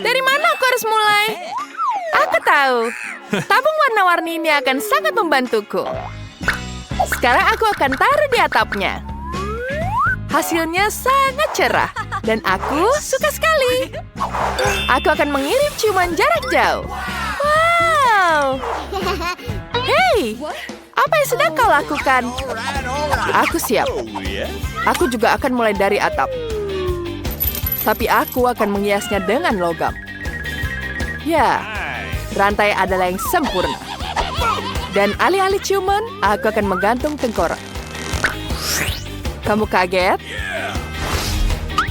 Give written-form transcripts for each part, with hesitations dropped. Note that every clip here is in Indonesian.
Dari mana aku harus mulai? Aku tahu. Tabung warna-warni ini akan sangat membantuku. Sekarang aku akan taruh di atapnya. Hasilnya sangat cerah. Dan aku suka sekali. Aku akan mengirim ciuman jarak jauh. Wow. Hei, apa yang sedang kau lakukan? Aku siap. Aku juga akan mulai dari atap. Tapi aku akan menghiasnya dengan logam. Ya, rantai adalah yang sempurna. Dan alih-alih ciuman, aku akan menggantung tengkorak. Kamu kaget?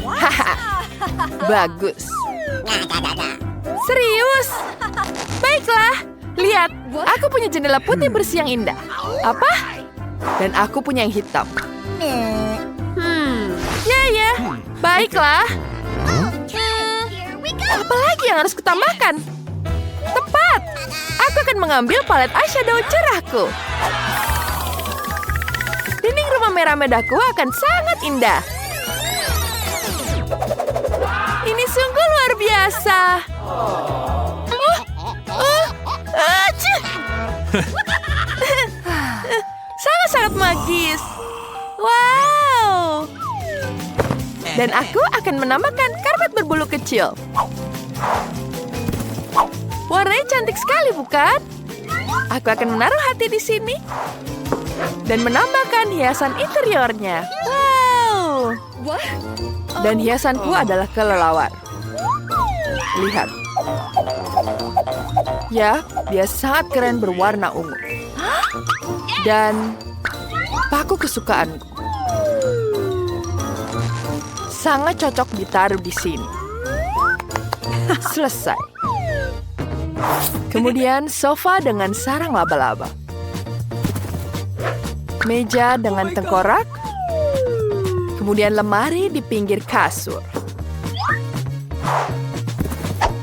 Haha, bagus. Serius? Baiklah, lihat. Aku punya jendela putih bersih yang indah. Apa? Dan aku punya yang hitam. Ya. Baiklah. Apa lagi yang harus kutambahkan? Tepat. Aku akan mengambil palet eyeshadow cerahku. Dinding rumah merah medahku akan sangat indah. Ini sungguh luar biasa. Sangat-sangat magis. Wow. Dan aku akan menambahkan karpet berbulu kecil. Warnanya cantik sekali, bukan? Aku akan menaruh hati di sini. Dan menambahkan hiasan interiornya. Wow. Dan hiasanku adalah kelelawar. Lihat. Ya, dia sangat keren berwarna ungu. Dan paku kesukaanku. Sangat cocok ditaruh di sini. Selesai. Kemudian sofa dengan sarang laba-laba. Meja dengan tengkorak. Kemudian lemari di pinggir kasur.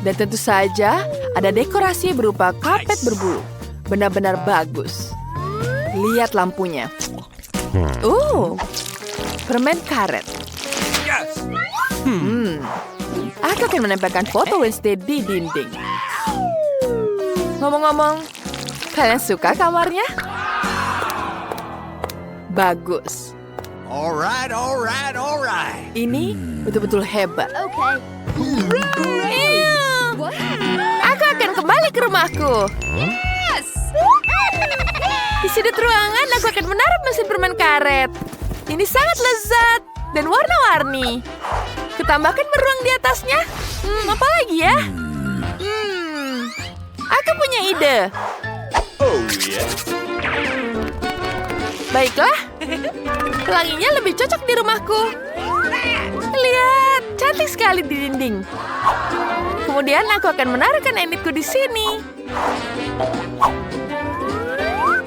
Dan tentu saja ada dekorasi berupa karpet berbulu. Benar-benar bagus. Lihat lampunya. Permen karet. Aku akan menempelkan foto Wednesday di dinding. Ngomong-ngomong, kalian suka kamarnya? Bagus. Alright. Ini betul-betul hebat. Aku akan kembali ke rumahku. Di sudut ruangan, aku akan menaruh mesin permen karet. Ini sangat lezat dan warna-warni. Kutambahkan beruang di atasnya. Apa lagi ya? Aku punya ide. Baiklah. Pelanginya lebih cocok di rumahku. Lihat, cantik sekali di dinding. Kemudian aku akan menaruhkan Enidku di sini.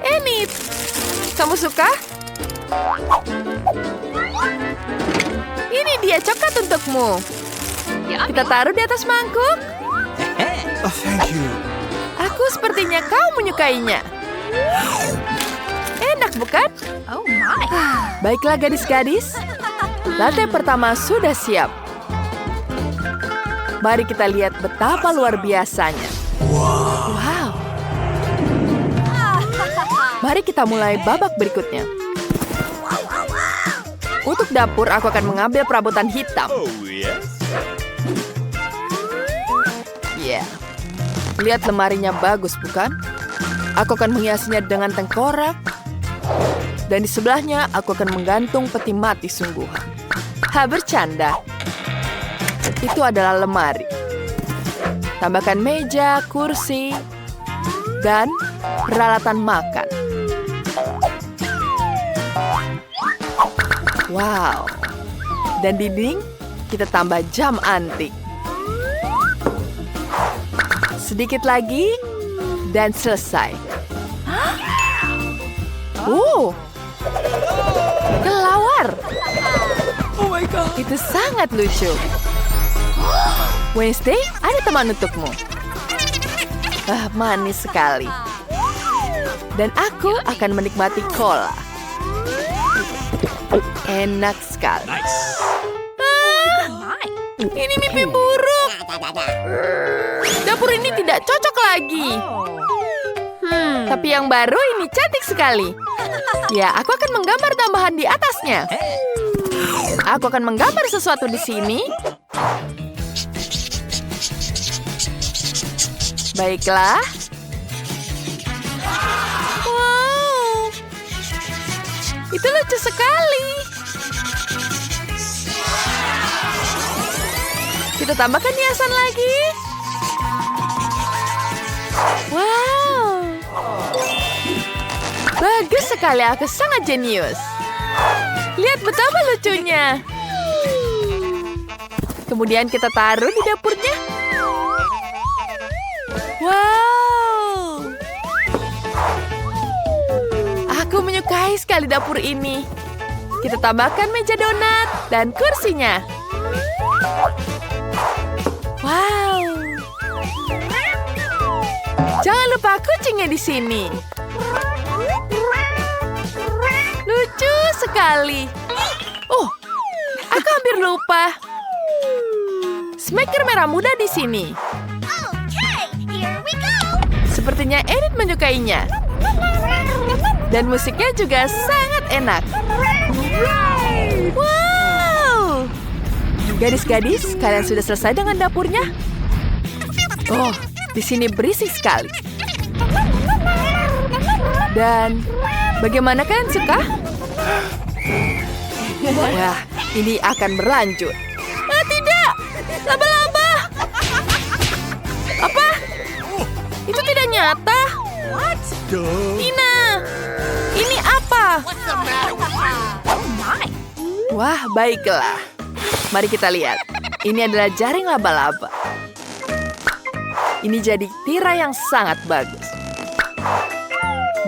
Enid, kamu suka? Ini dia coklat untukmu. Kita taruh di atas mangkuk. Oh, thank you. Aku sepertinya kau menyukainya. Enak, bukan? Baiklah gadis-gadis. Lantai pertama sudah siap. Mari kita lihat betapa luar biasanya. Wow. Mari kita mulai babak berikutnya. Untuk dapur, aku akan mengambil perabotan hitam. Ya. Lihat lemarinya bagus, bukan? Aku akan menghiasnya dengan tengkorak. Dan di sebelahnya, aku akan menggantung peti mati sungguhan. Bercanda. Itu adalah lemari. Tambahkan meja, kursi, dan peralatan makan. Wow. Dan dinding, kita tambah jam antik. Sedikit lagi, dan selesai. Kelelawar. Oh my God. Itu sangat lucu. Wednesday, ada teman untukmu. Manis sekali. Dan aku akan menikmati cola. Enak sekali. Nice. Ini mimpi buruk. Dapur ini tidak cocok lagi. Tapi yang baru ini cantik sekali. Ya, aku akan menggambar tambahan di atasnya. Aku akan menggambar sesuatu di sini. Baiklah. Wow. Itu lucu sekali. Kita tambahkan hiasan lagi. Wow. Bagus sekali, aku sangat jenius. Lihat betapa lucunya. Kemudian kita taruh di dapurnya. Wow. Aku menyukai sekali dapur ini. Kita tambahkan meja donat dan kursinya. Wow. Jangan lupa kucingnya di sini. Lucu sekali. Oh, aku hampir lupa. Smacker merah muda di sini. Sepertinya Edith menyukainya. Dan musiknya juga sangat enak. Wow. Gadis-gadis, kalian sudah selesai dengan dapurnya? Oh, di sini berisik sekali. Dan bagaimana kalian suka? Wah, ini akan berlanjut. Ah, tidak! Laba-laba! Apa? Itu tidak nyata. Tina, ini apa? Wah, baiklah. Mari kita lihat. Ini adalah jaring laba-laba. Ini jadi tirai yang sangat bagus.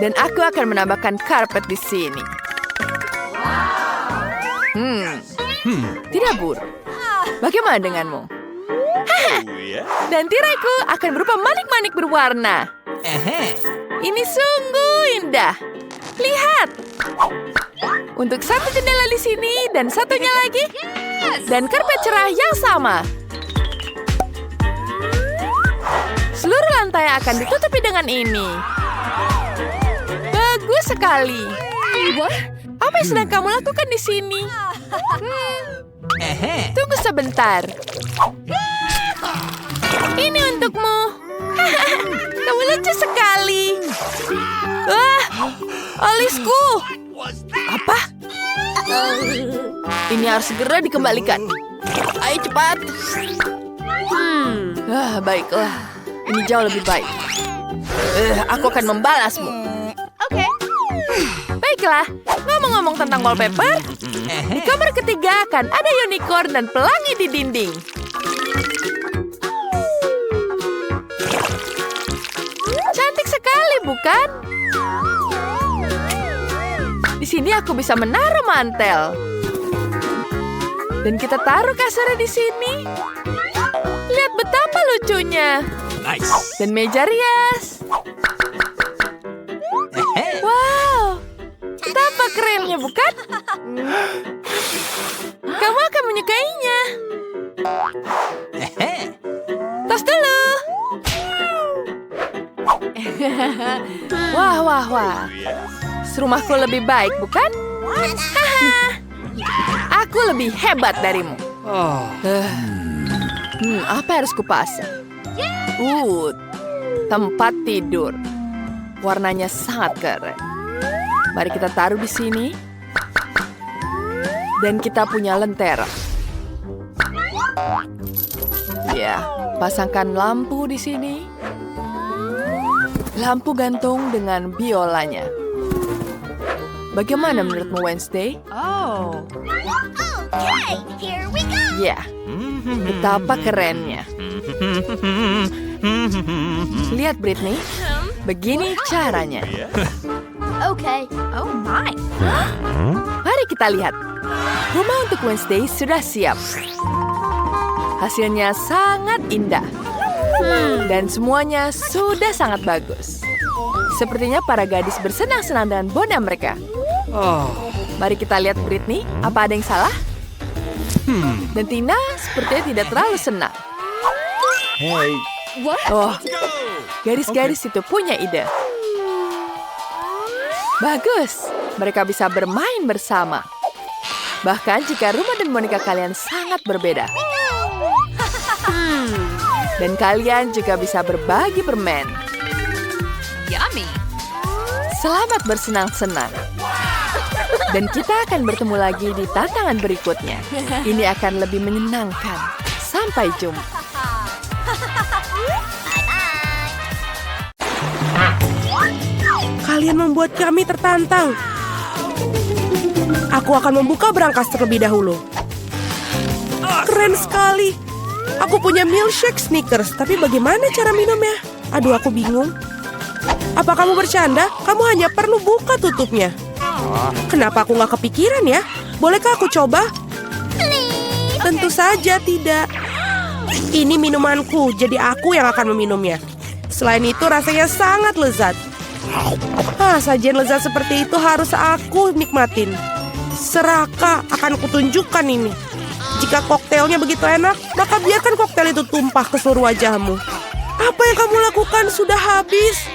Dan aku akan menambahkan karpet di sini. Tidak buruk. Bagaimana denganmu? Dan tiraiku akan berupa manik-manik berwarna. Ini sungguh indah. Lihat. Untuk satu jendela di sini dan satunya lagi. Dan karpet cerah yang sama. Seluruh lantai akan ditutupi dengan ini. Bagus sekali. Apa yang sedang kamu lakukan di sini? Tunggu sebentar. Ini untukmu. Kamu lucu sekali. Wah, alisku. Apa? Ini harus segera dikembalikan. Ayo cepat. Baiklah. Ini jauh lebih baik. Aku akan membalasmu. Oke. Baiklah. Ngomong-ngomong tentang wallpaper, di kamar ketiga akan ada unicorn dan pelangi di dinding. Cantik sekali, bukan? Di sini aku bisa menaruh mantel. Dan kita taruh kasurnya di sini. Lihat betapa lucunya. Nice. Dan meja rias. Wow, betapa kerennya, bukan? Kamu akan menyukainya. Tos dulu. Wah. Rumahku lebih baik, bukan? Haha. Aku lebih hebat darimu. Apa yang harus kupasang? Tempat tidur. Warnanya sangat keren. Mari kita taruh di sini. Dan kita punya lentera. Ya, pasangkan lampu di sini. Lampu gantung dengan biolanya. Bagaimana menurutmu, Wednesday? Here we go. Ya, betapa kerennya. Lihat, Britney. Begini caranya. Okay. Oh my. Mari kita lihat. Rumah untuk Wednesday sudah siap. Hasilnya sangat indah. Dan semuanya sudah sangat bagus. Sepertinya para gadis bersenang-senang dengan bonda mereka. Mari kita lihat Britney. Apa ada yang salah? Dan Tina sepertinya tidak terlalu senang. Hey. Oh, garis-garis itu punya ide. Bagus, mereka bisa bermain bersama. Bahkan jika rumah dan boneka kalian sangat berbeda. Dan kalian juga bisa berbagi permen. Yummy. Selamat bersenang-senang. Dan kita akan bertemu lagi di tantangan berikutnya. Ini akan lebih menyenangkan. Sampai jumpa. Kalian membuat kami tertantang. Aku akan membuka berangkas terlebih dahulu. Keren sekali. Aku punya milkshake Snickers, tapi bagaimana cara minumnya? Aduh, aku bingung. Apa kamu bercanda? Kamu hanya perlu buka tutupnya. Kenapa aku nggak kepikiran ya? Bolehkah aku coba? Tentu saja tidak. Ini minumanku, jadi aku yang akan meminumnya. Selain itu, rasanya sangat lezat. Sajian lezat seperti itu harus aku nikmatin. Seraka akan kutunjukkan ini. Jika koktailnya begitu enak, maka biarkan koktail itu tumpah ke seluruh wajahmu. Apa yang kamu lakukan sudah habis.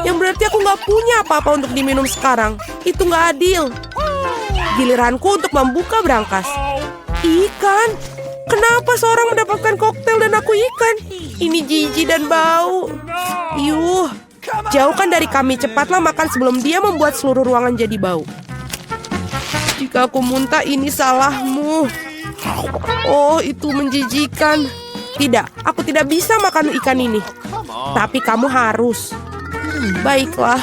Yang berarti aku nggak punya apa-apa untuk diminum sekarang. Itu nggak adil. Giliranku untuk membuka berangkas. Ikan? Kenapa seorang mendapatkan koktail dan aku ikan? Ini jijik dan bau. Yuh. Jauhkan dari kami, cepatlah makan sebelum dia membuat seluruh ruangan jadi bau. Jika aku muntah, ini salahmu. Oh, itu menjijikan. Tidak, aku tidak bisa makan ikan ini. Tapi kamu harus. Baiklah.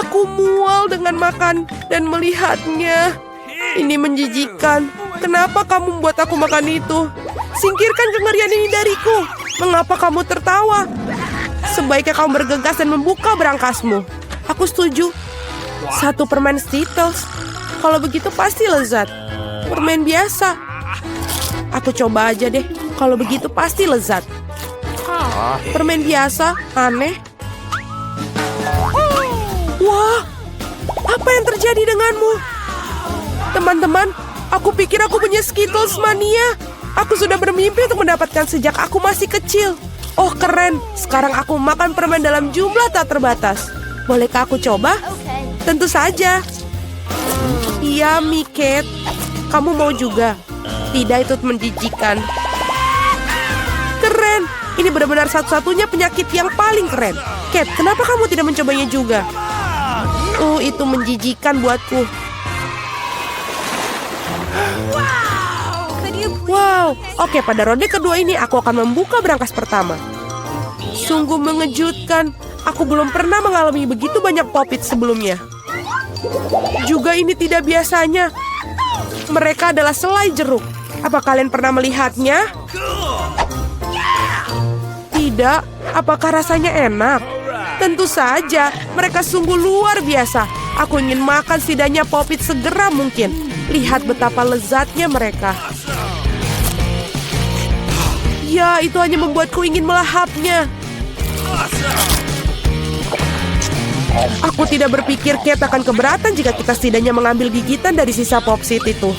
Aku mual dengan makan dan melihatnya. Ini menjijikan. Kenapa kamu membuat aku makan itu? Singkirkan kengerian ini dariku. Mengapa kamu tertawa? Sebaiknya kamu bergegas dan membuka berangkasmu. Aku setuju. 1 permen Skittles. Kalau begitu pasti lezat. Permen biasa. Aku coba aja deh. Kalau begitu pasti lezat. Permen biasa, aneh. Wah, apa yang terjadi denganmu? Teman-teman, aku pikir aku punya Skittles mania. Aku sudah bermimpi untuk mendapatkan sejak aku masih kecil. Oh, keren. Sekarang aku makan permen dalam jumlah tak terbatas. Bolehkah aku coba? Tentu saja. Iya, Kate. Kamu mau juga? Tidak, itu menjijikan. Keren. Ini benar-benar satu-satunya penyakit yang paling keren. Kate, kenapa kamu tidak mencobanya juga? Itu menjijikan buatku. Wow, oke, pada ronde kedua ini aku akan membuka berangkas pertama. Sungguh mengejutkan. Aku belum pernah mengalami begitu banyak popit sebelumnya. Juga ini tidak biasanya. Mereka adalah selai jeruk. Apa kalian pernah melihatnya? Tidak. Apakah rasanya enak? Tentu saja. Mereka sungguh luar biasa. Aku ingin makan setidaknya popit segera mungkin. Lihat betapa lezatnya mereka. Ya, itu hanya membuatku ingin melahapnya. Aku tidak berpikir Kate akan keberatan jika kita setidaknya mengambil gigitan dari sisa popsit itu.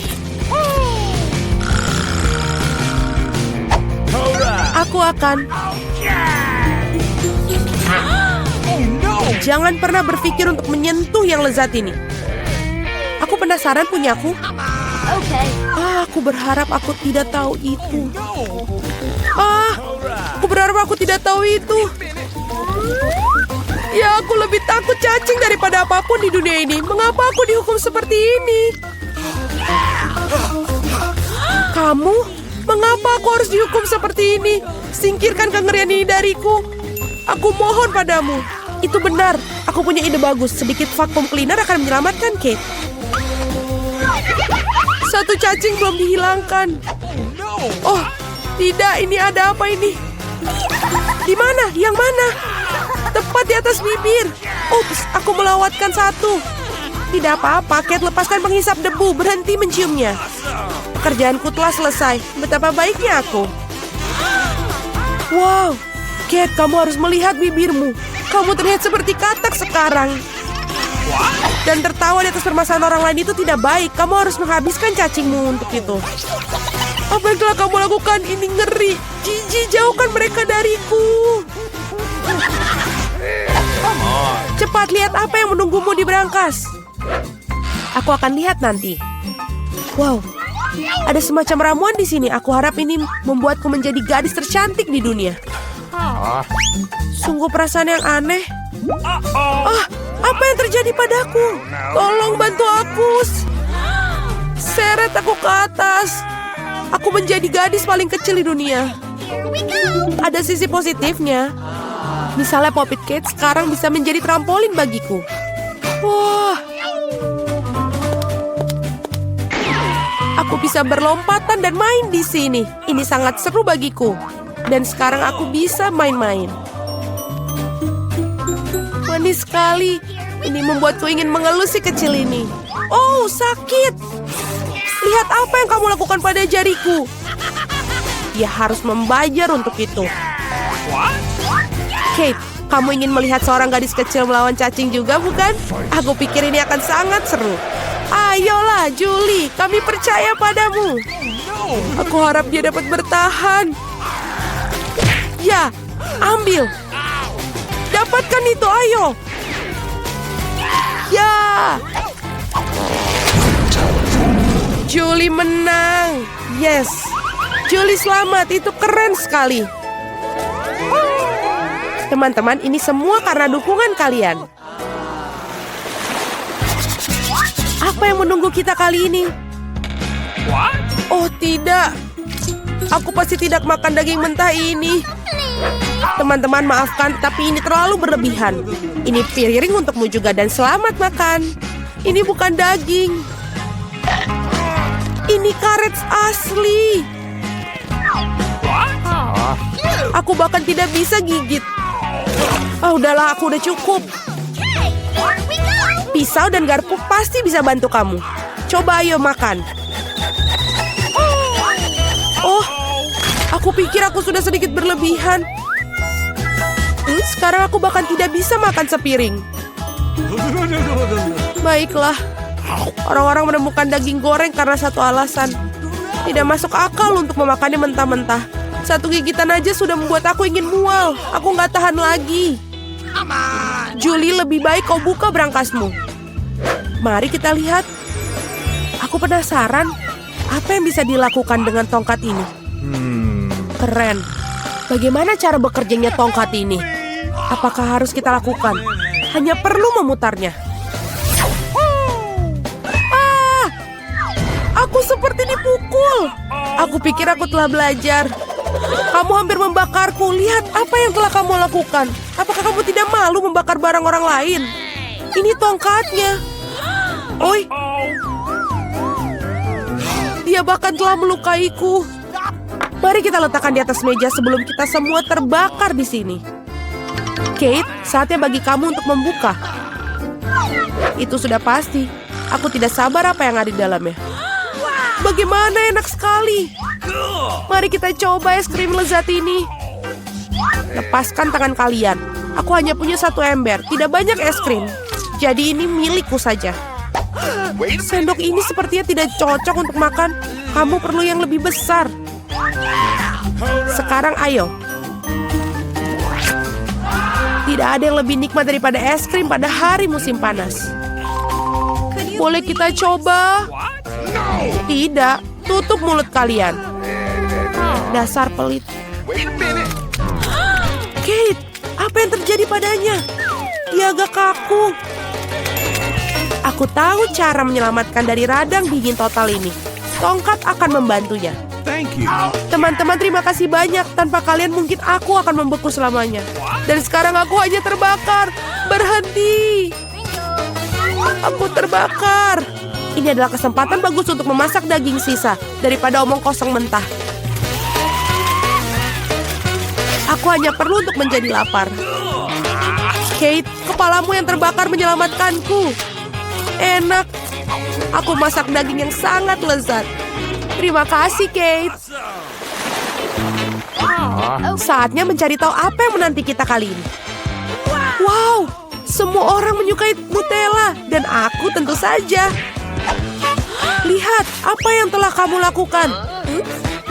Aku akan. Jangan pernah berpikir untuk menyentuh yang lezat ini. Aku penasaran punyaku. Aku berharap aku tidak tahu itu. Aku berharap aku tidak tahu itu. Ya, aku lebih takut cacing daripada apapun di dunia ini. Mengapa aku dihukum seperti ini? Kamu? Mengapa aku harus dihukum seperti ini? Singkirkan kengerian ini dariku. Aku mohon padamu. Itu benar. Aku punya ide bagus. Sedikit vacuum cleaner akan menyelamatkan Kate. Satu cacing belum dihilangkan. Oh, tidak. Ini ada apa ini? Di mana? Yang mana? Tepat di atas bibir. Ups, aku melawatkan satu. Tidak apa-apa, Kate, lepaskan penghisap debu. Berhenti menciumnya. Pekerjaanku telah selesai. Betapa baiknya aku. Wow, Kate, kamu harus melihat bibirmu. Kamu terlihat seperti katak sekarang. Dan tertawa di atas permasalahan orang lain itu tidak baik. Kamu harus menghabiskan cacingmu untuk itu. Apa yang telah kamu lakukan? Ini ngeri. Jijik, jauhkan mereka dariku. Cepat lihat apa yang menunggumu di berangkas. Aku akan lihat nanti. Wow, ada semacam ramuan di sini. Aku harap ini membuatku menjadi gadis tercantik di dunia. Sungguh perasaan yang aneh. Apa yang terjadi padaku? Tolong bantu aku. Seret aku ke atas. Aku menjadi gadis paling kecil di dunia. Ada sisi positifnya. Misalnya Poppet Kate sekarang bisa menjadi trampolin bagiku. Wah. Aku bisa berlompatan dan main di sini. Ini sangat seru bagiku. Dan sekarang aku bisa main-main. Manis sekali. Ini membuatku ingin mengelus si kecil ini. Oh, sakit. Lihat apa yang kamu lakukan pada jariku. Dia harus membayar untuk itu. Kate, kamu ingin melihat seorang gadis kecil melawan cacing juga, bukan? Aku pikir ini akan sangat seru. Ayolah, Julie, kami percaya padamu. Aku harap dia dapat bertahan. Ya, ambil. Dapatkan itu, ayo. Ya. Julie menang. Yes. Julie selamat, itu keren sekali. Teman-teman, ini semua karena dukungan kalian. Apa yang menunggu kita kali ini? Oh tidak. Aku pasti tidak makan daging mentah ini. Teman-teman maafkan, tapi ini terlalu berlebihan. Ini piring untukmu juga dan selamat makan. Ini bukan daging. Ini karet asli. Aku bahkan tidak bisa gigit. Udahlah, aku udah cukup. Pisau dan garpu pasti bisa bantu kamu. Coba ayo makan. Oh, aku pikir aku sudah sedikit berlebihan. Sekarang aku bahkan tidak bisa makan sepiring. Baiklah. Orang-orang menemukan daging goreng karena satu alasan. Tidak masuk akal untuk memakannya mentah-mentah. Satu gigitan aja sudah membuat aku ingin mual. Aku nggak tahan lagi. Julie, lebih baik kau buka berangkasmu. Mari kita lihat. Aku penasaran. Apa yang bisa dilakukan dengan tongkat ini? Keren. Bagaimana cara bekerjanya tongkat ini? Apakah harus kita lakukan? Hanya perlu memutarnya. Aku seperti dipukul. Aku pikir aku telah belajar. Kamu hampir membakarku. Lihat apa yang telah kamu lakukan. Apakah kamu tidak malu membakar barang orang lain? Ini tongkatnya. Oi. Dia bahkan telah melukaiku. Mari kita letakkan di atas meja sebelum kita semua terbakar di sini. Kate, saatnya bagi kamu untuk membuka. Itu sudah pasti. Aku tidak sabar apa yang ada di dalamnya. Bagaimana enak sekali. Mari kita coba es krim lezat ini. Lepaskan tangan kalian. Aku hanya punya satu ember. Tidak banyak es krim. Jadi ini milikku saja. Sendok ini sepertinya tidak cocok untuk makan. Kamu perlu yang lebih besar. Sekarang ayo. Tidak ada yang lebih nikmat daripada es krim pada hari musim panas. Boleh kita coba? Tidak, tutup mulut kalian. Dasar pelit. Kate, apa yang terjadi padanya? Dia agak kaku. Aku tahu cara menyelamatkan dari radang dingin total ini. Tongkat akan membantunya. Thank you. Teman-teman, terima kasih banyak. Tanpa kalian mungkin aku akan membeku selamanya. Dan sekarang aku hanya terbakar. Berhenti. Aku terbakar. Ini adalah kesempatan bagus untuk memasak daging sisa daripada omong kosong mentah. Aku hanya perlu untuk menjadi lapar. Kate, kepalamu yang terbakar menyelamatkanku. Enak. Aku masak daging yang sangat lezat. Terima kasih, Kate. Saatnya mencari tahu apa yang menanti kita kali ini. Wow, semua orang menyukai Nutella. Dan aku tentu saja. Lihat, apa yang telah kamu lakukan?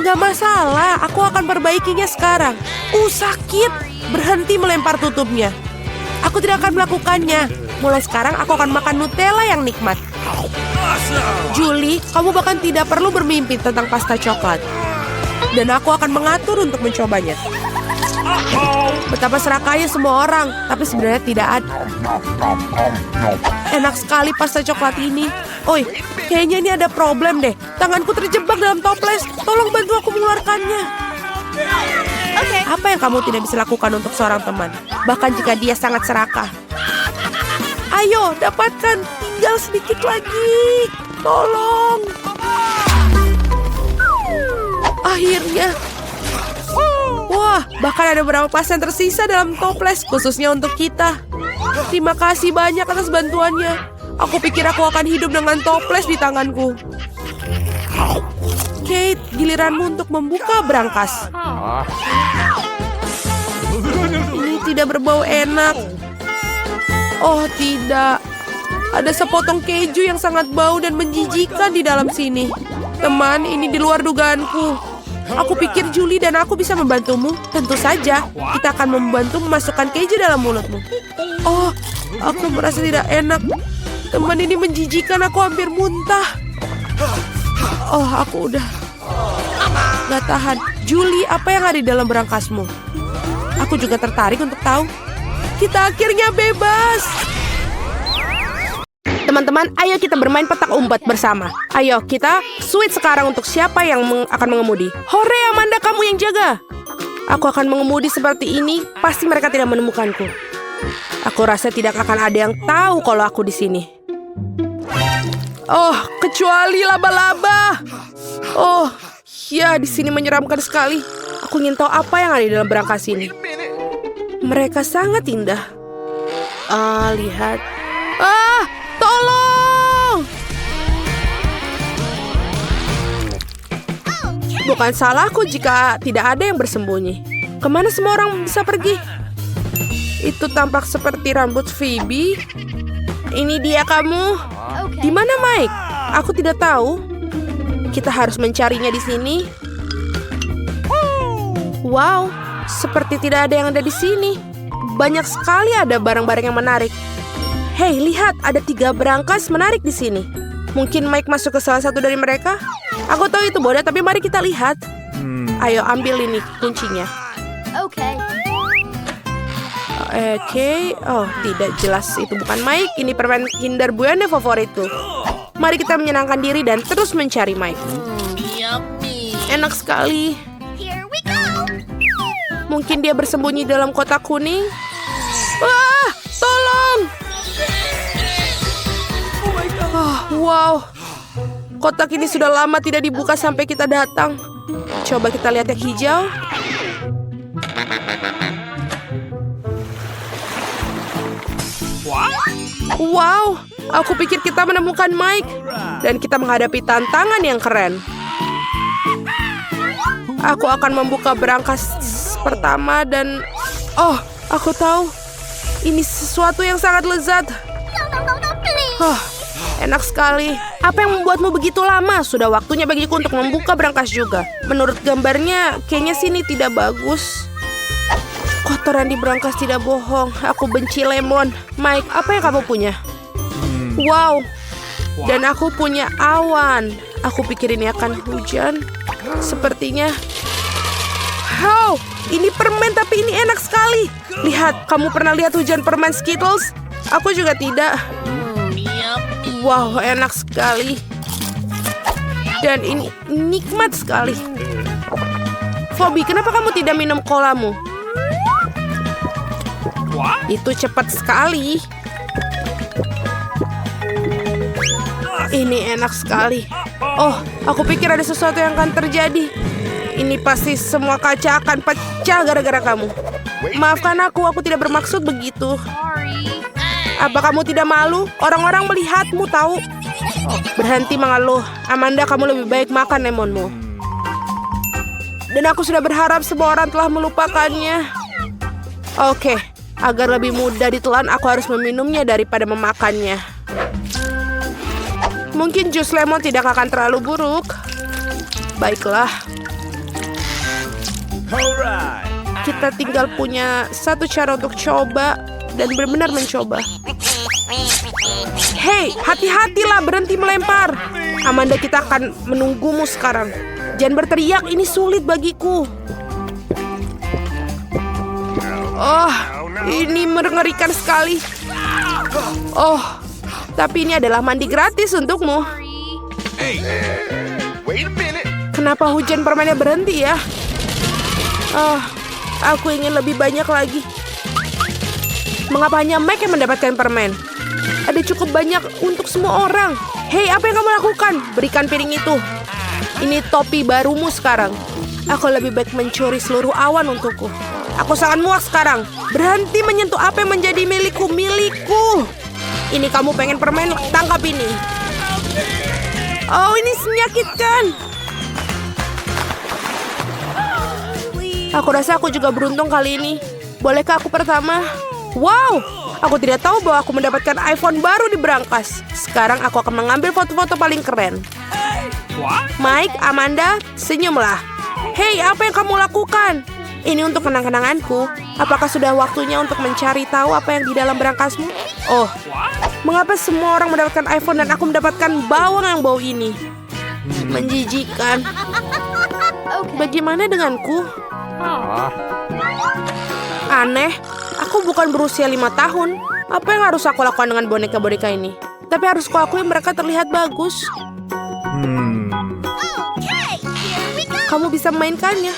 Gak masalah, aku akan perbaikinya sekarang. Sakit. Berhenti melempar tutupnya. Aku tidak akan melakukannya. Mulai sekarang aku akan makan Nutella yang nikmat. Julie, kamu bahkan tidak perlu bermimpi tentang pasta coklat. Dan aku akan mengatur untuk mencobanya. Betapa serakahnya semua orang, tapi sebenarnya tidak ada. Enak sekali pasta coklat ini. Oi, kayaknya ini ada problem deh. Tanganku terjebak dalam toples. Tolong bantu aku mengeluarkannya. Apa yang kamu tidak bisa lakukan untuk seorang teman? Bahkan jika dia sangat serakah. Ayo, dapatkan. Tinggal sedikit lagi. Tolong. Akhirnya. Wah, bahkan ada beberapa pasien tersisa dalam toples khususnya untuk kita. Terima kasih banyak atas bantuannya. Aku pikir aku akan hidup dengan toples di tanganku. Kate, giliranmu untuk membuka berangkas. Ini tidak berbau enak. Oh, tidak. Ada sepotong keju yang sangat bau dan menjijikan di dalam sini. Teman, ini di luar dugaanku. Aku pikir Julie dan aku bisa membantumu. Tentu saja, kita akan membantu memasukkan keju dalam mulutmu. Oh, aku merasa tidak enak. Teman, ini menjijikan, aku hampir muntah. Oh, aku udah gak tahan. Julie, apa yang ada di dalam berangkasmu? Aku juga tertarik untuk tahu. Kita akhirnya bebas. Teman-teman, ayo kita bermain petak umpet bersama. Ayo, kita switch sekarang untuk siapa yang akan mengemudi. Hore, Amanda, kamu yang jaga. Aku akan mengemudi seperti ini. Pasti mereka tidak menemukanku. Aku rasa tidak akan ada yang tahu kalau aku di sini. Oh, kecuali laba-laba. Oh, ya, di sini menyeramkan sekali. Aku ingin tahu apa yang ada di dalam berangkas ini. Mereka sangat indah. Lihat. Tolong! Bukan salahku jika tidak ada yang bersembunyi. Kemana semua orang bisa pergi? Itu tampak seperti rambut Phoebe. Ini dia kamu. Di mana Mike? Aku tidak tahu. Kita harus mencarinya di sini. Wow, seperti tidak ada yang ada di sini. Banyak sekali ada barang-barang yang menarik. Hei, lihat, ada 3 berangkas menarik di sini. Mungkin Mike masuk ke salah satu dari mereka? Aku tahu itu bodoh, tapi mari kita lihat. Ayo, ambil ini kuncinya. Okay. Oke. Oh, tidak jelas. Itu bukan Mike. Ini permen Kinder Bueno favoritku. Mari kita menyenangkan diri dan terus mencari Mike. Enak sekali. Here we go. Mungkin dia bersembunyi dalam kotak kuning. Wah, tolong! Wow, kotak ini sudah lama tidak dibuka sampai kita datang. Coba kita lihat yang hijau. Wow, aku pikir kita menemukan Mike. Dan kita menghadapi tantangan yang keren. Aku akan membuka berangkas pertama dan... Oh, aku tahu. Ini sesuatu yang sangat lezat. Enak sekali. Apa yang membuatmu begitu lama? Sudah waktunya bagiku untuk membuka berangkas juga. Menurut gambarnya, kayaknya sini tidak bagus. Kotoran di berangkas tidak bohong. Aku benci lemon. Mike, apa yang kamu punya? Wow. Dan aku punya awan. Aku pikir ini akan hujan. Sepertinya. Wow, ini permen tapi ini enak sekali. Lihat, kamu pernah lihat hujan permen Skittles? Aku juga tidak. Wow, enak sekali. Dan ini nikmat sekali. Phoebe, kenapa kamu tidak minum kolamu? Itu cepat sekali. Ini enak sekali. Oh, aku pikir ada sesuatu yang akan terjadi. Ini pasti semua kaca akan pecah gara-gara kamu. Maafkan aku tidak bermaksud begitu. Apa kamu tidak malu? Orang-orang melihatmu tahu. Berhenti mengeluh. Amanda, kamu lebih baik makan lemonmu. Dan aku sudah berharap semua orang telah melupakannya. Oke, agar lebih mudah ditelan, aku harus meminumnya daripada memakannya. Mungkin jus lemon tidak akan terlalu buruk. Baiklah, Alright. kita tinggal punya satu cara untuk coba dan benar-benar mencoba. Hei, hati-hatilah, berhenti melempar. Amanda, kita akan menunggumu sekarang. Jangan berteriak, ini sulit bagiku. Oh, ini mengerikan sekali. Oh, tapi ini adalah mandi gratis untukmu. Hey. Wait a minute. Kenapa hujan permennya berhenti ya? Oh, aku ingin lebih banyak lagi. Mengapa hanya Mike yang mendapatkan permen? Ada cukup banyak untuk semua orang. Hei, apa yang kamu lakukan? Berikan piring itu. Ini topi barumu sekarang. Aku lebih baik mencuri seluruh awan untukku. Aku sangat muak sekarang. Berhenti menyentuh apa yang menjadi milikku. Ini kamu pengen permen? Tangkap ini. Oh, ini menyakitkan. Aku rasa aku juga beruntung kali ini. Bolehkah aku pertama? Wow, aku tidak tahu bahwa aku mendapatkan iPhone baru di berangkas. Sekarang aku akan mengambil foto-foto paling keren. Mike, Amanda, senyumlah. Hei, apa yang kamu lakukan? Ini untuk kenang-kenanganku. Apakah sudah waktunya untuk mencari tahu apa yang di dalam berangkasmu? Oh, mengapa semua orang mendapatkan iPhone dan aku mendapatkan bawang yang bau ini? Menjijikkan. Bagaimana denganku? Aneh, aku bukan berusia 5 tahun. Apa yang harus aku lakukan dengan boneka-boneka ini? Tapi harus kuakui mereka terlihat bagus. Kamu bisa memainkannya.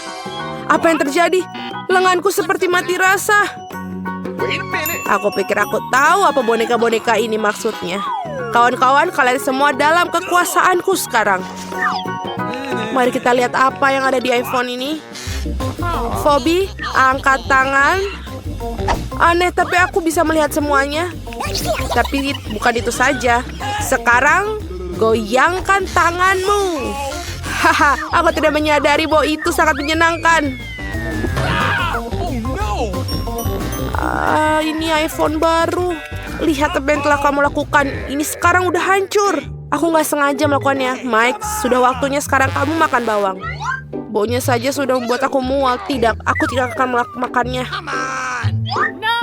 Apa yang terjadi? Lenganku seperti mati rasa. Wait a minute. Aku pikir aku tahu apa boneka-boneka ini maksudnya. Kawan-kawan, kalian semua dalam kekuasaanku sekarang. Mari kita lihat apa yang ada di iPhone ini. Phoebe, angkat tangan. Aneh, tapi aku bisa melihat semuanya. Tapi bukan itu saja. Sekarang, goyangkan tanganmu. Haha, aku tidak menyadari bahwa itu sangat menyenangkan. Ini iPhone baru. Lihat apa yang telah kamu lakukan. Ini sekarang udah hancur. Aku nggak sengaja melakukannya. Mike, sudah waktunya sekarang kamu makan bawang. Baunya saja sudah membuat aku mual. Tidak, aku tidak akan makannya.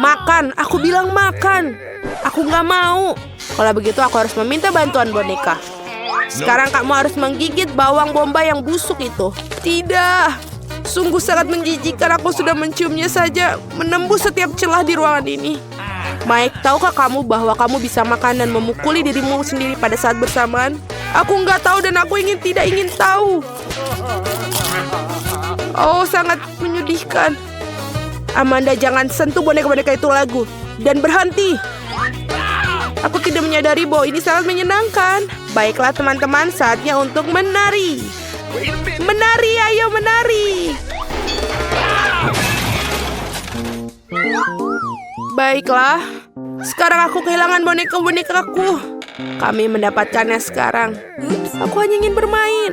Makan, aku bilang makan. Aku nggak mau. Kalau begitu aku harus meminta bantuan boneka. Sekarang kamu harus menggigit bawang bombay yang busuk itu. Tidak, sungguh sangat menjijikkan. Aku sudah menciumnya saja, menembus setiap celah di ruangan ini. Mike, tahukah kamu bahwa kamu bisa makan dan memukuli dirimu sendiri pada saat bersamaan? Aku nggak tahu dan aku tidak ingin tahu. Oh, sangat menyedihkan. Amanda, jangan sentuh boneka-boneka itu lagi. Dan berhenti. Aku tidak menyadari bahwa ini sangat menyenangkan. Baiklah teman-teman, saatnya untuk menari. Menari, ayo menari. Baiklah, sekarang aku kehilangan boneka-bonekaku. Kami mendapatkannya sekarang. Aku hanya ingin bermain.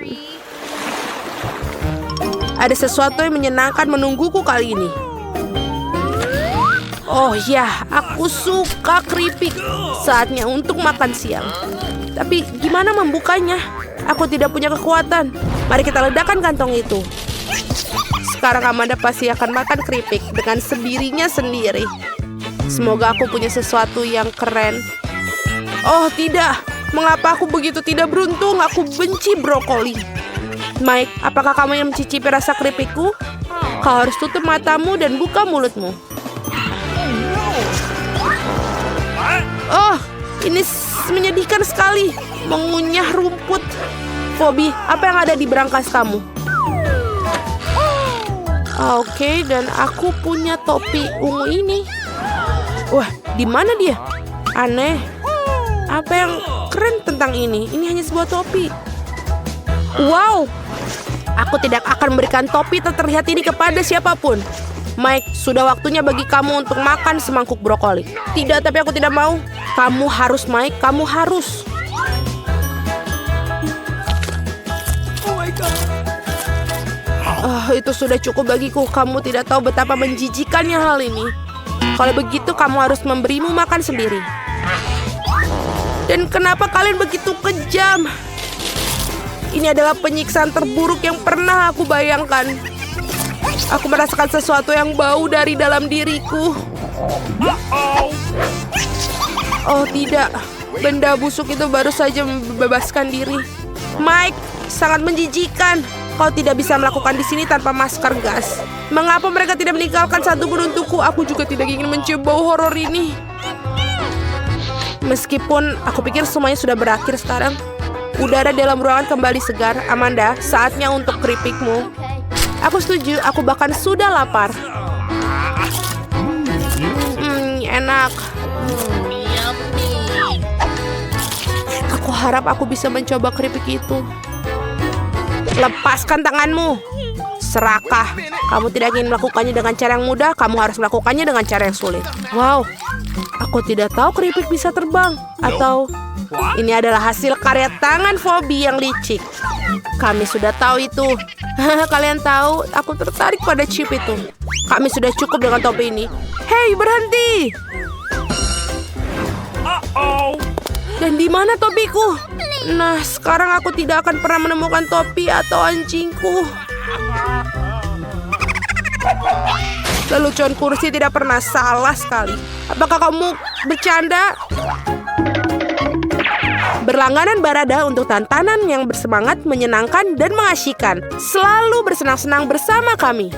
Ada sesuatu yang menyenangkan menungguku kali ini. Oh ya, aku suka keripik. Saatnya untuk makan siang. Tapi gimana membukanya? Aku tidak punya kekuatan. Mari kita ledakan kantong itu. Sekarang Amanda pasti akan makan keripik dengan sendirinya sendiri. Semoga aku punya sesuatu yang keren. Oh tidak, mengapa aku begitu tidak beruntung? Aku benci brokoli. Mike, apakah kamu yang mencicipi rasa keripikku? Kau harus tutup matamu dan buka mulutmu. Oh, ini menyedihkan sekali. Mengunyah rumput. Phoebe, apa yang ada di berangkas kamu? Oke, dan aku punya topi ungu ini. Wah, di mana dia? Aneh. Apa yang keren tentang ini? Ini hanya sebuah topi. Wow, aku tidak akan memberikan topi terlihat ini kepada siapapun. Mike, sudah waktunya bagi kamu untuk makan semangkuk brokoli. Tidak, tapi aku tidak mau. Kamu harus, Mike, kamu harus. Oh my God. Itu sudah cukup bagiku. Kamu tidak tahu betapa menjijikannya hal ini. Kalau begitu, kamu harus memberimu makan sendiri. Dan kenapa kalian begitu kejam? Ini adalah penyiksaan terburuk yang pernah aku bayangkan. Aku merasakan sesuatu yang bau dari dalam diriku. Oh tidak, benda busuk itu baru saja membebaskan diri. Mike, sangat menjijikan. Kau tidak bisa melakukan di sini tanpa masker gas. Mengapa mereka tidak meninggalkan satu pun untukku? Aku juga tidak ingin mencium bau horor ini. Meskipun aku pikir semuanya sudah berakhir sekarang. Udara dalam ruangan kembali segar. Amanda, saatnya untuk keripikmu. Aku setuju, aku bahkan sudah lapar. Enak. Aku harap aku bisa mencoba keripik itu. Lepaskan tanganmu. Serakah. Kamu tidak ingin melakukannya dengan cara yang mudah, kamu harus melakukannya dengan cara yang sulit. Wow, aku tidak tahu keripik bisa terbang. Atau ini adalah hasil karya tangan Phoebe yang licik. Kami sudah tahu itu. Kalian tahu, aku tertarik pada chip itu. Kami sudah cukup dengan topi ini. Hei, berhenti! Dan di mana topiku? Nah, sekarang aku tidak akan pernah menemukan topi atau anjingku. Lelucon kursi tidak pernah salah sekali. Apakah kamu bercanda? Berlangganan Barada untuk tantangan yang bersemangat, menyenangkan, dan mengasyikkan. Selalu bersenang-senang bersama kami.